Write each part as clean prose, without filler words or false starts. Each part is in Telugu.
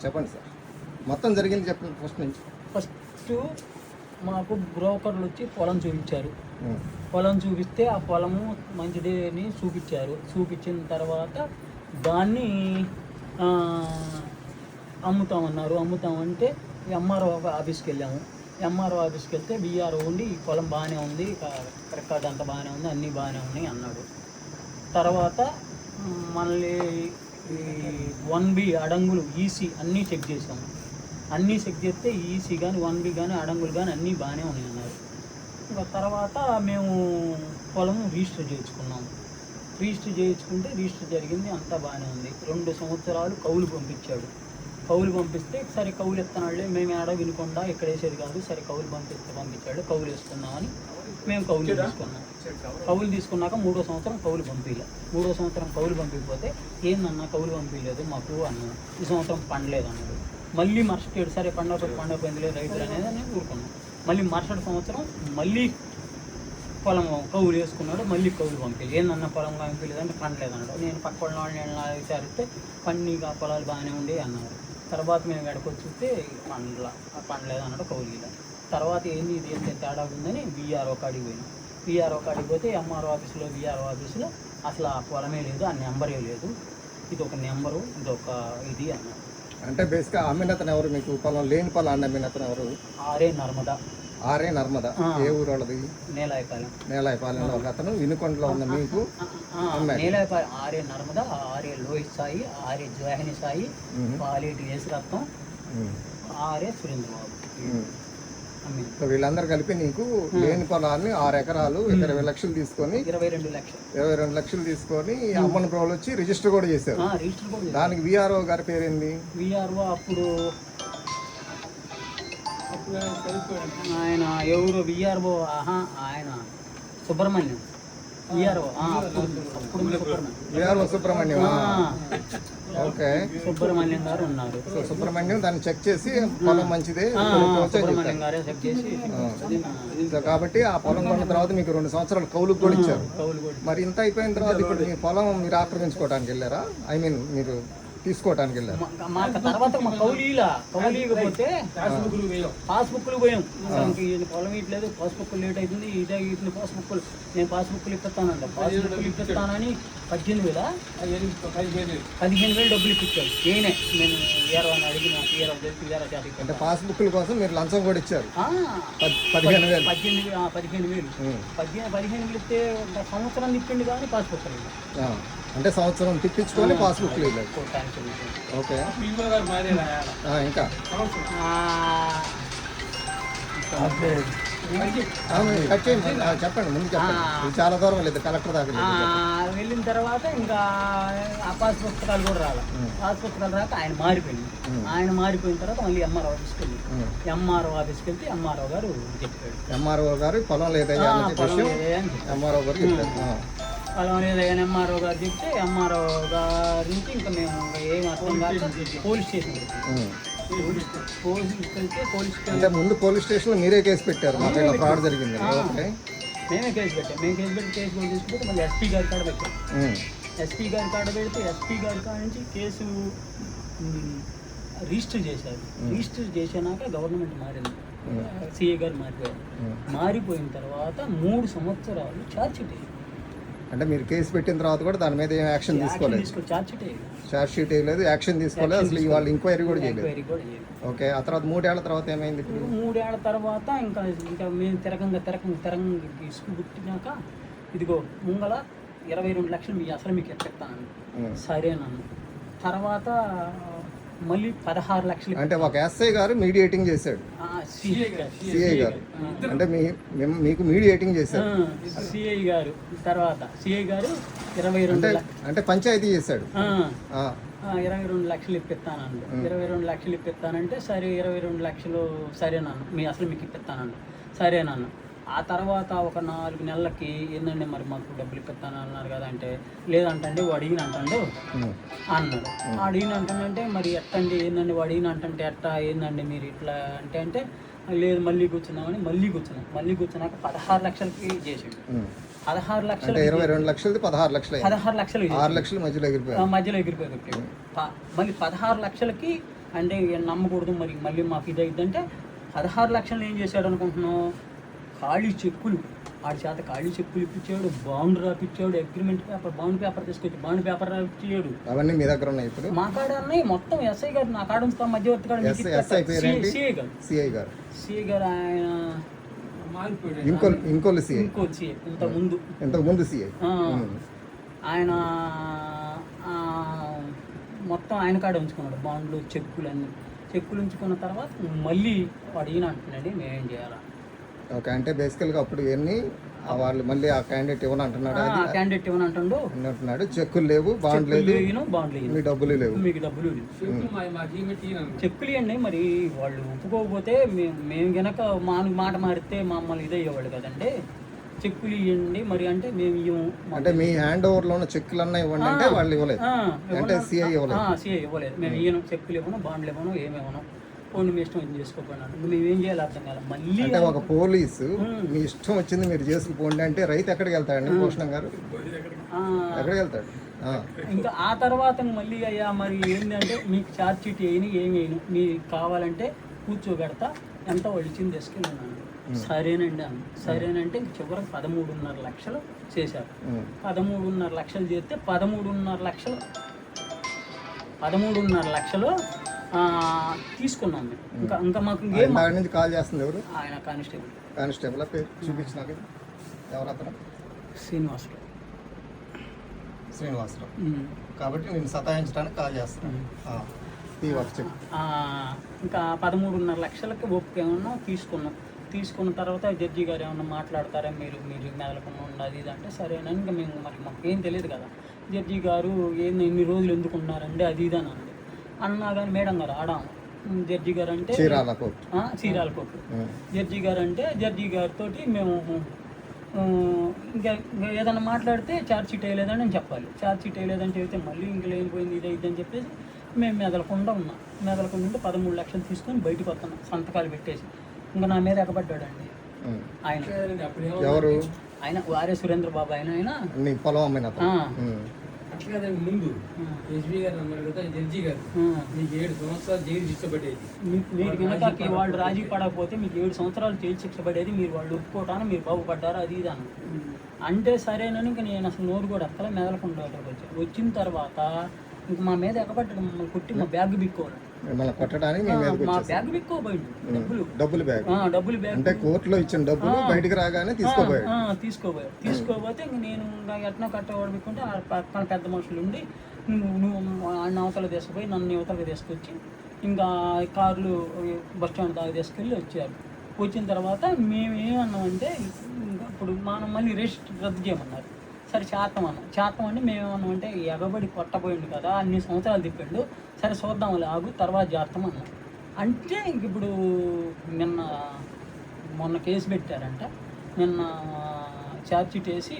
చెప్పండి సార్, మొత్తం జరిగింది చెప్పండి ఫస్ట్ నుంచి. ఫస్ట్ మాకు బ్రోకర్లు వచ్చి పొలం చూపించారు. పొలం చూపిస్తే ఆ పొలము మంచిదే అని చూపించిన తర్వాత దాన్ని అమ్ముతామంటే ఎంఆర్ఓ ఆఫీస్కి వెళ్ళాము. ఎంఆర్ఓ ఆఫీస్కి వెళ్తే బీఆర్ఓ ఉండి ఈ పొలం బాగానే ఉంది, రికార్డ్ అంతా బాగానే ఉంది, అన్నీ బాగానే ఉన్నాయి అన్నాడు. తర్వాత మళ్ళీ ఈ 1B అడంగులు ఈసీ అన్నీ చెక్ చేసాము. అన్నీ చెక్ చేస్తే ఈసీ కానీ 1B కానీ అడంగులు కానీ అన్నీ బాగానే ఉన్నాయి అన్నారు. ఇంకా తర్వాత మేము పొలం రిజిస్టర్ చేయించుకున్నాము. రిజిస్టర్ జరిగింది, అంతా బాగానే ఉంది. 2 సంవత్సరాలు కౌలు పంపిస్తే సరే కౌలు ఎత్తనాళ్ళే, మేము ఆడ వినుకుండా ఇక్కడ వేసేది కాదు, సరే కౌలు పంపించాడు, కౌలు వేసుకుందామని మేము కౌలు తీసుకున్నాక 3వ సంవత్సరం కౌలు పంపించకపోతే ఏందన్నా కౌలు పంపించలేదు మాకు అన్నాడు. ఈ సంవత్సరం పండలేదు అన్నాడు. మళ్ళీ మరుసటి సరే పండకపోయింది లేదు రైతులు అనేది అని ఊరుకున్నాం. మళ్ళీ మరుసటి సంవత్సరం మళ్ళీ పొలం కౌలు వేసుకున్నాడు, మళ్ళీ కౌలు పంపించలేదు. ఏందన్నా పొలం పంపించలేదంటే పండలేదు అన్నాడు. నేను పక్క వాళ్ళని విచారిస్తే పండిగా పొలాలు బాగానే ఉండే అన్నారు. తర్వాత మేము ఎక్కడికి వచ్చి చూస్తే పండలేదు అన్నాడు కౌలు. తర్వాత ఏంది ఇది ఎంత తేడా ఉందని బీఆర్ఓ కాడికి పోయినాం. బీఆర్ఓ కాడికి పోతే ఎంఆర్ఓ ఆఫీసులో బీఆర్ఓ ఆఫీసులో అసలు ఆ పొలమే లేదు, ఆ నెంబరే లేదు, ఇది ఒక నెంబరు, ఇది ఒక ఇది అన్నారు. అంటే బేసిక్గా అమ్మినతను ఎవరు? మీకు పొలం లేని పొలాన్ని అమ్మినతను ఎవరు? ఆర్ఏ నర్మదా. ఏ ఊరు వాళ్ళది? నేలాయపాలెంలో ఒక అతను వినుకొండలో ఉన్న మీకు Nelayapalem R A Narmada, R A Lohit Sai, R A Johini Sai, Paleti Yesuratnam, R A Surendrababu. వీళ్ళందరూ కలిపి నీకు లేని పొలాన్ని 6 ఎకరాలు 20 లక్షలు తీసుకొని 22 లక్షలు తీసుకొని అమ్మన్ బ్రోలు వచ్చి రిజిస్టర్ కూడా చేశారు. దానికి విఆర్ఓ గారి పేరేంది? విఆర్ఓ అప్పుడు ఆయన ఎవరు విఆర్ఓ? ఆయన సుబ్రహ్మణ్యం. సుబ్రహ్మణ్యం. ఓకే, సుబ్రహ్మణ్యం గారు ఉన్నారు. సో సుబ్రహ్మణ్యం దాన్ని చెక్ చేసి పొలం మంచిదే సో కాబట్టి ఆ పొలం కొన్న తర్వాత మీకు 2 సంవత్సరాలు కౌలుకు కూడా ఇచ్చారు. మరి ఇంత అయిపోయిన తర్వాత ఇప్పుడు మీ పొలం మీరు ఆక్రమించుకోవడానికి వెళ్ళారా? ఐ మీన్ మీరు తీసుకోవడానికి వెళ్ళారు. తర్వాత కౌలీకపోతే పాస్బుక్లు పోయాం. పొలం ఇట్లేదు, పాస్బుక్లు లేట్ అవుతుంది, ఇదే పాస్బుక్లు నేను పాస్బుక్లు ఇప్పిస్తానండి. పాస్బుక్లు ఇప్పిస్తానని 15,000 డబ్బులు ఇప్పించాడు. నేనే నేను వీఆర్ఓని అడిగి నాకు వీఆర్ఓ అంటే పాస్బుక్ల కోసం మీరు లంచం కూడా ఇచ్చారు. 15,000 ఇస్తే ఒక సంవత్సరం ఇప్పిండి కానీ పాస్బుక్లు అంటే సంవత్సరం తిప్పించుకొని పాస్బుక్ లేదు. ఓకే, ఇంకా చెప్పండి, ముందు చెప్పండి. చాలా దూరం లేదు, కలెక్టర్ దాకా వెళ్ళిన తర్వాత ఇంకా ఆ పాస్ పుస్తకాలు కూడా రావాలి. పాస్ పుస్తకాలు రాక ఆయన మారిపోయిన తర్వాత మళ్ళీ ఎంఆర్ఓ ఆఫీస్కి వెళ్తే ఎంఆర్ఓ గారు చెప్పాడు. ఎంఆర్ఓ గారు పొలం లేదయ్యా ఎంఆర్ఓ గారు చెప్పారు. పొలం లేదయ్యా ఎంఆర్ఓ గారు చెప్తే ఎంఆర్ఓ గారి నుంచి ఇంకా మేము ఏం అర్థం కాదు పోలీస్ స్టేషన్ అంటే ముందు పోలీస్ స్టేషన్లో మీరే కేసు పెట్టారు, మాకు ఇలా ఫ్రాడ్ జరిగింది. మేమే కేసు పెట్టి కేసు కూడా తీసుకుంటే మళ్ళీ ఎస్పీ గారి కాడ పెట్టాం. ఎస్పీ గారి కాడ పెడితే ఎస్పీ గారి కాడ నుంచి కేసు రిజిస్టర్ చేశారు. రిజిస్టర్ చేసినాక గవర్నమెంట్ మారింది, సిఏ గారు మారిపోయిన తర్వాత 3 సంవత్సరాలు ఛార్జ్ షీట్. అంటే మీరు కేసు పెట్టిన తర్వాత కూడా దాని మీద ఏం యాక్షన్ తీసుకోలేదు? ఛార్జ్ షీట్ వేయలేదు, యాక్షన్ తీసుకోలేదు, అసలు వాళ్ళు ఎంక్వైరీ కూడా చేయలేదు. ఓకే, ఆ తర్వాత 3 ఏళ్ల తర్వాత ఏమైంది? ఇప్పుడు 3 ఏళ్ల తర్వాత ఇంకా మేము తిరగంగా ఇసుకు పుట్టినాక ఇదిగో ముంగల 22 లక్షలు మీ అసలు మీకు ఎత్తాను. సరేనన్ను. తర్వాత మళ్ళీ 16 లక్షలు. అంటే ఒక ఎస్ఐ గారు మీడియేటింగ్ చేశాడు, సిఐ గారు అంటే మీకు మీడియేటింగ్ చేశారు సిఐ గారు. తర్వాత సిఐ గారు 22 అంటే పంచాయతీ చేశాడు. 22 లక్షలు ఇప్పిస్తానండి. 22 లక్షలు ఇప్పిస్తానంటే సరే 22 లక్షలు సరేనన్ను, మీ అసలు మీకు ఇప్పిస్తానండి. సరేనన్ను. ఆ తర్వాత ఒక 4 నెలలకి ఏందండి మరి మాకు డబ్బులు ఇప్పిస్తాను అన్నారు కదా అంటే లేదంటే వాడు అడిగినంటాడు అన్నాడు. అడిగినంటే మరి ఎట్టండి ఏందండి వాడు అడిగినంటే ఎట్టా ఏందండి మీరు ఇట్లా అంటే లేదు మళ్ళీ కూర్చున్నామని మళ్ళీ కూర్చున్నాక 16 లక్షలకి చేసాడు. 16 లక్షలు 22 లక్షలది 16 లక్షలు 6 లక్షలు మధ్యలో ఎగిరిపోయి మళ్ళీ 16 లక్షలకి అంటే నమ్మకూడదు మరి మళ్ళీ మాకు ఇది అయిద్దంటే 16 లక్షలు ఏం చేశాడు అనుకుంటున్నావు, ఖాళీ చెక్కులు ఆడి చేత ఖాళీ చెక్కులు ఇప్పించాడు, బాండ్ రాపిచ్చాడు, అగ్రిమెంట్ పేపర్ బాండ్ పేపర్ తీసుకొచ్చి బాండ్ పేపర్ రాపిచ్చాడు. అవన్నీ మీ దగ్గర ఉన్నాయి ఇప్పుడు? మా కాడ ఉన్నాయి మొత్తం. ఎస్ఐ గారు నా కాడ ఉంచుతాం, మధ్యవర్తి కాడ సిఐ గారు ఆయన ఇంకోళ్ళు సిఐ ఇంతకు ముందు సిఐ ఆయన మొత్తం ఆయన కాడ ఉంచుకున్నాడు బాండ్లు చెక్కులు ఉంచుకున్న తర్వాత మళ్ళీ వాడు ఈయన అంటున్నాడు మేమేం చేయాలా. ఓకే, అంటే బేసికల్గా అప్పుడు ఇవన్నీ వాళ్ళు మళ్ళీ ఆ క్యాండిడేట్ ఇవ్వనంటున్నాడు, చెక్కులు లేవు, బాండ్ లేదు, మీ డబ్బులు లేవు, మీకు డబ్బులు చెక్కులు ఇవ్వండి. మరి వాళ్ళు ఒప్పుకోకపోతే మేము గనక మాట మారితే మమ్మల్ని ఇదయ్యేవాళ్ళు కదండి. చెక్కులు ఇవ్వండి మరి అంటే మేము ఇవ్వము. అంటే మీ హ్యాండ్ ఓవర్ లో ఉన్న చెక్కులు అన్నా ఇవ్వండి అంటే వాళ్ళు ఇవ్వలేదు, అంటే సిఐ ఇవ్వలేదు. మేము ఇవ్వను, చెక్కులు ఇవ్వను, బాండ్లు ఇవ్వను, ఏమేమను, పోనీ మీ ఇష్టం ఏం చేసుకోకపోయినాడు. మేమేం చేయాలి అర్థం కాదు. మళ్ళీ అంటే ఒక పోలీసు మీ ఇష్టం వచ్చింది మీరు చేసుకుపోండి అంటే రైతు ఎక్కడికి వెళ్తాడండి? భూషణం గారు ఎక్కడికి వెళ్తాడు? ఇంకా ఆ తర్వాత మళ్ళీ అయ్యా మరి ఏంటంటే మీకు ఛార్జ్ షీట్ వేయని ఏమి వేయను, మీకు కావాలంటే కూర్చోబెడతా, ఎంత వాళ్ళు ఇచ్చింది తీసుకెళ్ళినాను. సరేనండి అన్న. సరేనంటే ఇంక చివరికి 13.5 లక్షలు చేశారు. 13.5 లక్షలు చేస్తే 13.5 లక్షలు తీసుకున్నాం మేము. ఇంకా మాకు నుంచి కాల్ చేస్తుంది ఎవరు? ఆయన కానిస్టేబుల్ పేరు చూపించిన ఎవరు అతను? శ్రీనివాసరావు. కాబట్టి నేను సతాయించడానికి కాల్ చేస్తాను. ఇంకా 13.5 లక్షలకి ఓపిక ఏమన్నా తీసుకున్న తర్వాత జడ్జి గారు ఏమన్నా మాట్లాడతారా మీరు మెదలకుండా ఉన్నది ఇది అంటే సరేనా. ఇంకా మేము మరి మాకు ఏం తెలియదు కదా. జడ్జి గారు ఏంది ఇన్ని రోజులు ఎందుకు ఉన్నారండి అది ఇది అని అన్నా కానీ మేడం గారు జడ్జి గారు అంటే చీరాల కోర్టు జడ్జి గారు అంటే జడ్జి గారితో మేము ఇంకా ఏదైనా మాట్లాడితే ఛార్జ్ షీట్ వేయలేదని నేను చెప్పాలి. ఛార్జ్ షీట్ వేయలేదని చెబితే మళ్ళీ ఇంక లేనిపోయింది ఇది అయిద్దని చెప్పేసి మేము మెదలకుండా ఉంటే 13 లక్షలు తీసుకొని బయటకు వస్తున్నాం సంతకాలు పెట్టేసి. ఇంకా నా మీద ఎగబడ్డాడండి ఆయన. ఎవరు ఆయన? వారే సురేంద్ర బాబు. ఆయన పొలం అమ్మిన అట్లా ముందు ఎస్పీ గారు అన్నారు కదా, జడ్జి గారు మీకు 7 సంవత్సరాలు జైలు శిక్ష పడేది. మీరు కనుక వాళ్ళు రాజీ పడకపోతే మీకు 7 సంవత్సరాలు జైలు శిక్ష పడేది, మీరు వాళ్ళు ఒప్పుకోవటానికి మీరు బాగుపడ్డారు అది ఇది అని అంటే సరేనని ఇంకా నేను అసలు నోరు కూడా ఎక్కల మెదలకుండా వచ్చిన తర్వాత ఇంక మా మీద ఎగబడ్డాడు, మమ్మల్ని కొట్టి మా బ్యాగ్ బిక్కోవాలి. కొట్టడానికి మా బ్యాగ్ బిక్కోబోయింది, డబ్బులు బ్యాగ్ అంటే కోర్టులో ఇచ్చిన డబ్బులు బయటికి రాగానే తీసుకోబోతే ఇంక నేను ఎట్లా కట్టవాడు బిక్కుంటే పక్కన పెద్ద మనుషులు ఉండి నువ్వు అవతల తీసుకుపోయి నన్ను యువతలకు తీసుకొచ్చి ఇంకా కార్లు బస్ స్టాండ్ దాకా తీసుకెళ్ళి వచ్చారు. వచ్చిన తర్వాత మేము ఏమన్నామంటే ఇప్పుడు మనం మళ్ళీ రిజిస్టర్ రద్దు చేయమన్నారు. సరే చేస్తాం అంటే మేమేమన్నామంటే ఎగబడి కొట్టబోయిండు కదా, అన్ని సంవత్సరాలు తిప్పిండు, సరే చూద్దాం ఆగు తర్వాత చేస్తాం అన్నాం. అంటే ఇంక ఇప్పుడు మొన్న కేసు పెట్టారంట, నిన్న ఛార్జ్ షీట్ వేసి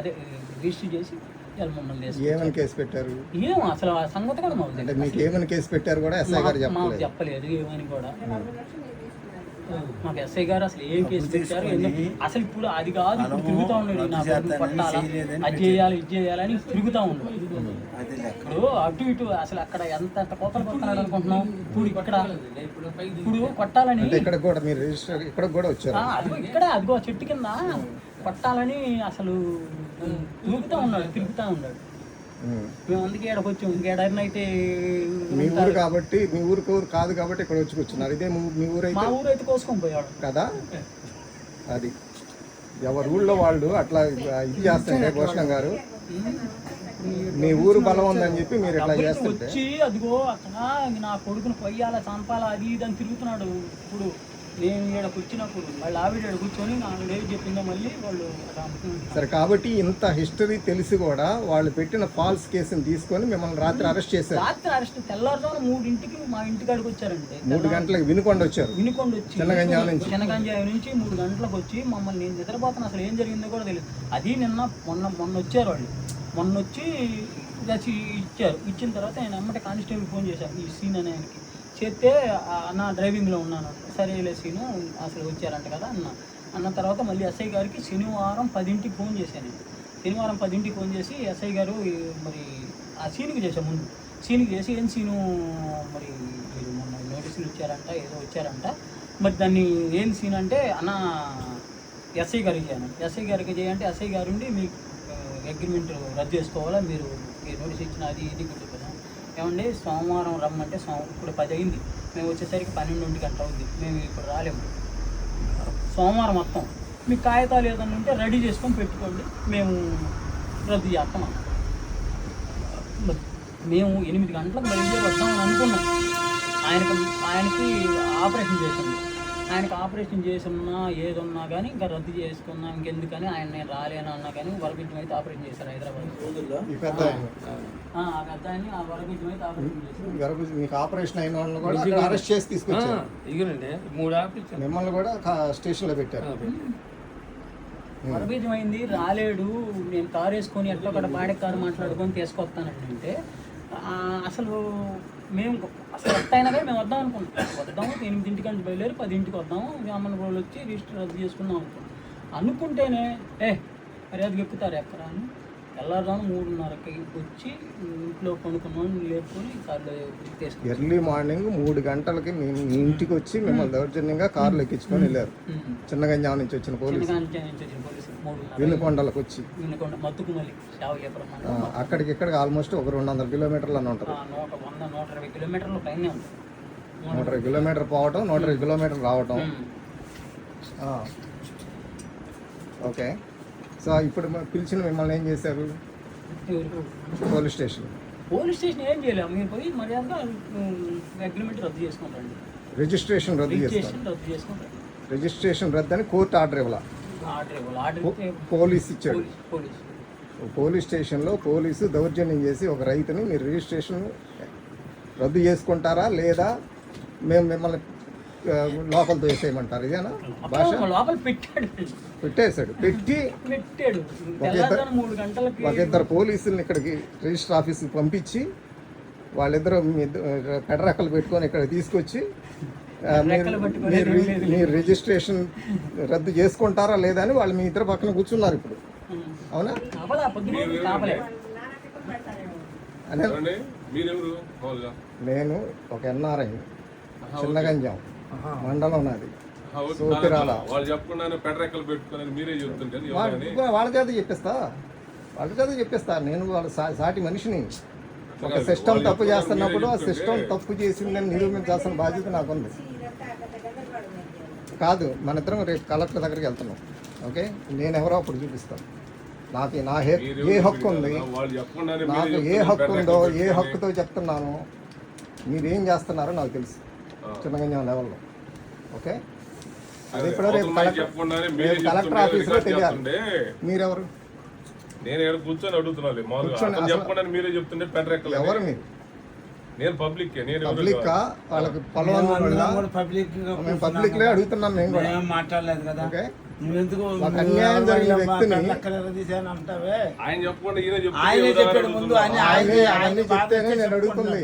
అదే రిజిస్టర్ చేసి మమ్మల్ని ఏమని కేసు పెట్టారు? ఏమో అసలు ఆ సంగతి కూడా మాకు చెప్పలేదు ఏమని కూడా. మాకు ఎస్ఐ గారు అసలు ఏం కేసు పెట్టారు అసలు ఇప్పుడు అది కాదు, ఇప్పుడు తిరుగుతూ ఉన్నాడు నాకు పట్టాలా అది చేయాలి ఇది చేయాలని తిరుగుతూ ఉన్నాడు. ఇప్పుడు అటు ఇటు అసలు అక్కడ ఎంత కోతలు కొడుతున్నాడు అనుకుంటున్నాం. ఇప్పుడు కొట్టాలని అదిగో చెట్టు కింద కొట్టాలని అసలు తిరుగుతూ ఉన్నాడు. మేము అందుకే ఇక్కడికి వచ్చాము. ఇంకేడైతే మీ ఊరు కాబట్టి మీ ఊరికి కాదు కాబట్టి ఇక్కడ వచ్చి కూర్చున్నారు. ఇదే మీ ఊరు మా ఊరు అయితే కోసుకొని పోయాడు కదా. అది ఎవరి ఊళ్ళో వాళ్ళు అట్లా ఇది చేస్తారంటే భూషణం గారు మీ ఊరు బలం ఉందని చెప్పి మీరు ఇట్లా చేస్తుంటే వచ్చి అదిగో అక్కడ నా కొడుకుని పొయ్యాలా చంపాలా అది ఇది అని తిరుగుతున్నాడు. ఇప్పుడు నేను ఇక్కడికి వచ్చినప్పుడు వాళ్ళు ఆవిడ కూర్చొని నాకు లేదు చెప్పిందో మళ్ళీ వాళ్ళు సరే. కాబట్టి ఇంత హిస్టరీ తెలిసి కూడా వాళ్ళు పెట్టిన ఫాల్స్ కేసుని తీసుకొని మిమ్మల్ని రాత్రి అరెస్ట్ చేశారు. రాత్రి అరెస్ట్ తెల్లారుజామున 3 మా ఇంటికాడికి వచ్చారంటే 3 గంటలకు వినుకొండ వచ్చి చెనగంజాయి నుంచి 3 గంటలకు వచ్చి మమ్మల్ని నేను నిద్రపోతాను అసలు ఏం జరిగిందో కూడా తెలియదు. అది మొన్న వచ్చారు వాళ్ళు. మొన్న వచ్చి ఇచ్చిన తర్వాత నేను అమ్మటే కానిస్టేబుల్ ఫోన్ చేశాను ఈ సీన్ అనే ఆయనకి చేస్తే అన్న డ్రైవింగ్లో ఉన్నాను. సరే సీను అసలు వచ్చారంట కదా అన్న తర్వాత మళ్ళీ ఎస్ఐ గారికి శనివారం 10ంటికి ఫోన్ చేశాను. శనివారం 10ంటికి ఫోన్ చేసి ఎస్ఐ గారు మరి ఆ సీన్కి చేశాను. ముందు సీన్కి చేసి ఏం సీను మరి వచ్చారంట, ఏదో వచ్చారంట. మరి దాన్ని ఏం సీన్ అంటే అన్న ఎస్ఐ గారికి చేయను, ఎస్ఐ గారికి చేయంటే ఎస్ఐ గారు ఉండి మీకు అగ్రిమెంట్ రద్దు చేసుకోవాలా, మీరు నోటీస్ ఇచ్చిన అది ఇది గుర్తు కదా. ఏమండి సోమవారం రమ్మంటే ఇప్పుడు 10 అయింది, మేము వచ్చేసరికి 12 గంటలు అవుద్ది, మేము ఇప్పుడు రాలేము. సోమవారం మొత్తం మీకు కాగితాలు ఏదన్నా ఉంటే రెడీ చేసుకొని పెట్టుకోండి, మేము రద్దు చేస్తాం. మేము 8 గంటలకు బయలుదేరి వస్తామని అనుకున్నాం. ఆయనకి ఆపరేషన్ చేసింది, ఆయనకి ఆపరేషన్ చేసినా ఏదున్నా కానీ ఇంకా రద్దు చేసుకున్నాం ఇంకెందుకని ఆయన నేను రాలేను అన్నా కానీ వరబిజ్యం అయితే ఆపరేషన్ చేశారు హైదరాబాద్. పెద్ద ఆయన్ని ఆ వరబిజ్యం అయితే ఆపరేషన్ చేశారు. మీకు ఆపరేషన్ అయిన వాళ్ళని కూడా అరెస్ట్ చేసి తీసుకొచ్చారు. ఇగనండి 3 ఆపరేషన్ మిమ్మల్ని కూడా స్టేషన్లో పెట్టారు. వరబీజం అయింది, రాలేడు, నేను కారు వేసుకొని ఎట్లా ఒకటి బాడీ కారు మాట్లాడుకొని తీసుకొస్తానండి అంటే అసలు మేము అసలు ఎట్టయినా కానీ మేము వద్దాం అనుకుంటాం. వద్దాము 8 గంటలకు బయలుదేరి 10 వద్దాము, అమ్మల రోజులు వచ్చి రిజిస్టర్ రద్దు చేసుకుందాం అనుకుంటేనే మర్యాదకి ఎక్కుతారు ఎక్కడ అని తెల్లారుదాము 3:30కి వచ్చి ఇంట్లో కొనుక్కున్నాం లేపుకొని కార్లో తీసుకుని ఎర్లీ మార్నింగ్ 3 గంటలకి మీ ఇంటికి వచ్చి మిమ్మల్ని దౌర్జన్యంగా కార్లు ఎక్కించుకొని వెళ్ళారు. చిన్నగంజాం నుంచి వచ్చిన పోలీసు వినుకొండలకు వచ్చి మత్తుకుమల్లి అక్కడికి ఇక్కడికి ఆల్మోస్ట్ ఒక 200 కిలోమీటర్లు అని ఉంటుంది. 120 కిలోమీటర్ల పైనే ఉంది. 120 కిలోమీటర్ పోవటం, 120 కిలోమీటర్ రావటం. ఓకే, సో ఇప్పుడు పిలిచిన మిమ్మల్ని ఏం చేశారు? పోలీస్ స్టేషన్ ఏం చేయలేము, మీరు పోయి మర్యాదగా అగ్రిమెంట్ రద్దు చేసుకుంటాండి, రిజిస్ట్రేషన్ రద్దు చేసుకుంటారు. రిజిస్ట్రేషన్ రద్దు అని కోర్టు ఆర్డర్ ఇవ్వాల, పోలీస్ ఇచ్చాడు. పోలీస్ స్టేషన్లో పోలీసు దౌర్జన్యం చేసి ఒక రైతుని మీరు రిజిస్ట్రేషన్ రద్దు చేసుకుంటారా లేదా మేము మిమ్మల్ని లోపల వేసేయమంటారు, ఇదేనా భాష? లోపల పెట్టేశాడు. పెట్టాడు ఒక ఇద్దరు పోలీసుల్ని ఇక్కడికి రిజిస్టర్ ఆఫీస్కి పంపించి వాళ్ళిద్దరూ పెడరెక్కలు పెట్టుకొని ఇక్కడ తీసుకొచ్చి మీరు రిజిస్ట్రేషన్ రద్దు చేసుకుంటారా లేదా అని వాళ్ళు మీ ఇద్దరు పక్కన కూర్చున్నారు ఇప్పుడు, అవునా? నేను ఒక ఎన్ఆర్ఐ, చిన్నగంజాం మండలం నాది, సోతిరాల. వాళ్ళ చేత చెప్పిస్తా నేను వాళ్ళ సాటి మనిషిని. ఒక సిస్టమ్ తప్పు చేస్తున్నప్పుడు ఆ సిస్టమ్ తప్పు చేసిందని నిరూపించాల్సిన బాధ్యత నాకుంది. కాదు, మన ఇద్దరం రేపు కలెక్టర్ దగ్గరికి వెళ్తున్నాం. ఓకే, నేను ఎవరో అప్పుడు చూపిస్తాను. నాకు ఏ హక్కు ఉంది, నాకు ఏ హక్కు ఉందో, ఏ హక్కుతో చెప్తున్నాను, మీరేం చేస్తున్నారో నాకు తెలుసు చిన్నగంజాం లెవెల్లో. ఓకే, అది ఇప్పుడు రేపు కలెక్టర్ ఆఫీస్లో తెలియాలి. మీరెవరు? నేను ఇక్కడ కూర్చొని అడుగుతున్నాను, చెప్పండి మీరే చెప్తుంటే పెద్ద ఎవరు మీరు? నేను పబ్లిక్ వాళ్ళకి పొలం పబ్లిక్ అడుగుతున్నాను. నేను కూడా మాట్లాడలేదు కదా. ఓకే, అన్యాయం జరిగిన వ్యక్తిని ఆయన చెప్పకుండా ఆయనే చెప్పాడు ముందు, అవన్నీ చెప్తేనే నేను అడుగుతుంది.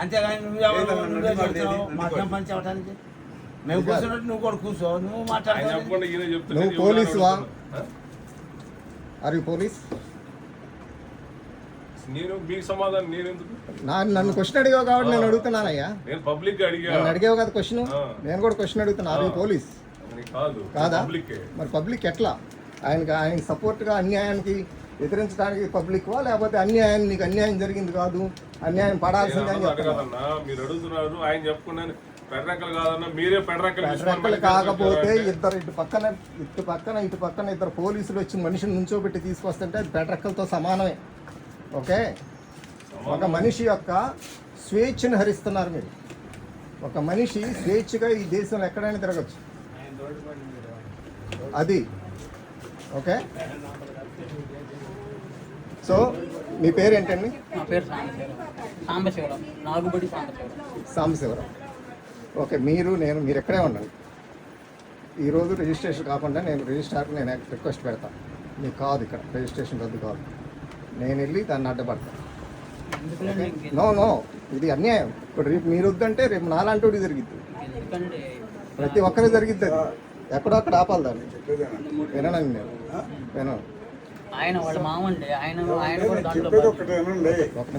అంతేగాని నువ్వే చెప్తావు మాకేం పని చెప్పడానికి. మేము కూర్చున్నట్టు నువ్వు కూడా కూర్చో, నువ్వు మాట్లాడుతున్నావు. నువ్వు పోలీసువా? అరే పోలీస్, నేను మీకు సమాధానం నేను ఎందుకు? నన్ను క్వశ్చన్ అడిగావు కాబట్టి నేను అడుగుతున్నానయ్యా. నేను పబ్లిక్ నన్ను అడిగావు కదా క్వశ్చన్, నేను కూడా క్వశ్చన్ అడుగుతున్నా. అరే పోలీస్ కాదా? మరి పబ్లిక్ ఎట్లా? ఆయనకి సపోర్ట్గా అన్యాయానికి ఎదిరించడానికి పబ్లిక్వా, లేకపోతే నీకు అన్యాయం జరిగింది కాదు, అన్యాయం పడాల్సిందే అని చెప్తున్నా? మీరు అడుగుతున్నారు, ఆయన చెప్పుకున్నాను పెడ్రకలు కాదన్నా, మీరే పెడ్రకలు కాకపోతే ఇటు పక్కన ఇద్దరు పోలీసులు వచ్చి మనిషిని నుంచోబెట్టి తీసుకొస్తుంటే అది పెడ్రకలతో సమానమే. ఓకే, ఒక మనిషి యొక్క స్వేచ్ఛను హరిస్తున్నారు మీరు. ఒక మనిషి స్వేచ్ఛగా ఈ దేశంలో ఎక్కడైనా తిరగచ్చు, అది. ఓకే, సో మీ పేరు ఏంటండి? నా పేరు సాంబశివరావు. ఓకే, మీరు ఎక్కడే ఉండండి. ఈరోజు రిజిస్ట్రేషన్ కాకుండా నేను రిజిస్ట్రార్కి నేను రిక్వెస్ట్ పెడతాను. మీకు కాదు ఇక్కడ రిజిస్ట్రేషన్ రద్దు కాదు, నేను వెళ్ళి దాన్ని అడ్డపడతాను. నో, ఇది అన్యాయం. ఇప్పుడు రేపు మీరు వద్దంటే రేపు నాలాంటి జరిగిద్ది, ప్రతి ఒక్కరికి జరిగిద్ది. అది ఎక్కడో అక్కడ ఆపాలి దాన్ని. వినండి, నేను వినను. ఆయన వాళ్ళ మామండి, ఆయన కూడా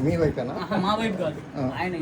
మీ వైపేనా? మా వైపు కాదు, ఆయన